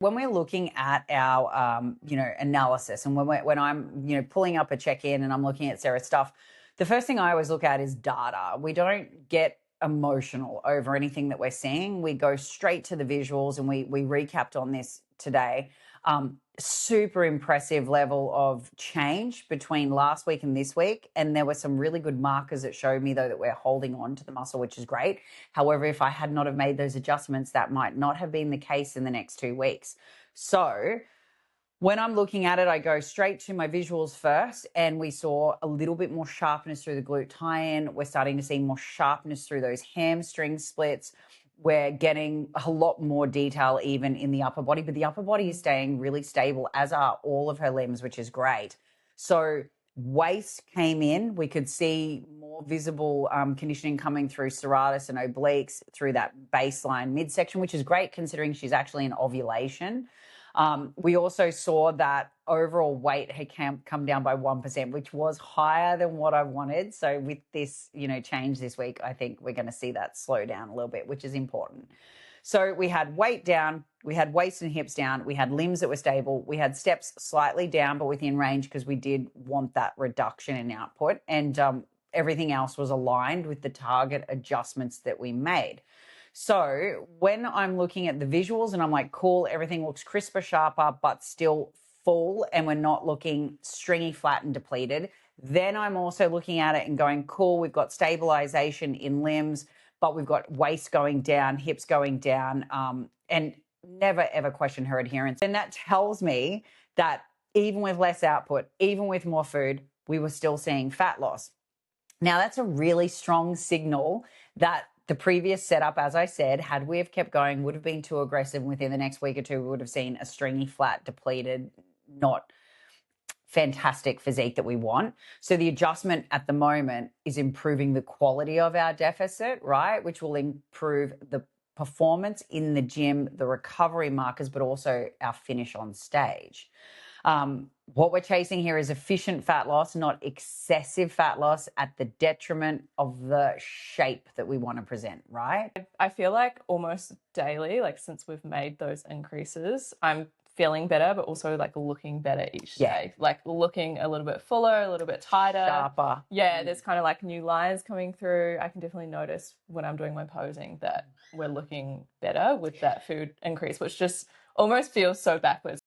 When we're looking at our, analysis, and when I'm, pulling up a check-in and I'm looking at Sarah's stuff, the first thing I always look at is data. We don't get emotional over anything that we're seeing. We go straight to the visuals, and we recapped on this today. Super impressive level of change between last week and this week. And there were some really good markers that showed me, though, that we're holding on to the muscle, which is great. However, if I had not have made those adjustments, that might not have been the case in the next 2 weeks. So when I'm looking at it, I go straight to my visuals first, and we saw a little bit more sharpness through the glute tie-in. We're starting to see more sharpness through those hamstring splits. We're getting a lot more detail even in the upper body, but the upper body is staying really stable, as are all of her limbs, which is great. So waist came in. We could see more visible conditioning coming through serratus and obliques through that baseline midsection, which is great considering she's actually in ovulation. We also saw that overall weight had come down by 1%, which was higher than what I wanted. So with this, change this week, I think we're going to see that slow down a little bit, which is important. So we had weight down, we had waist and hips down, we had limbs that were stable, we had steps slightly down but within range because we did want that reduction in output, and everything else was aligned with the target adjustments that we made. So when I'm looking at the visuals and I'm like, cool, everything looks crisper, sharper, but still full, and we're not looking stringy, flat, and depleted, then I'm also looking at it and going, cool, we've got stabilization in limbs, but we've got waist going down, hips going down, and never, ever question her adherence. And that tells me that even with less output, even with more food, we were still seeing fat loss. Now, that's a really strong signal that the previous setup, as I said, had we have kept going, would have been too aggressive. Within the next week or two, we would have seen a stringy, flat, depleted, not fantastic physique that we want. So the adjustment at the moment is improving the quality of our deficit, right? Which will improve the performance in the gym, the recovery markers, but also our finish on stage. What we're chasing here is efficient fat loss, not excessive fat loss at the detriment of the shape that we want to present, right? I feel like almost daily, like since we've made those increases, I'm feeling better, but also like looking better each day. Like looking a little bit fuller, a little bit tighter. Sharper. Yeah, there's kind of like new lines coming through. I can definitely notice when I'm doing my posing that we're looking better with that food increase, which just almost feels so backwards.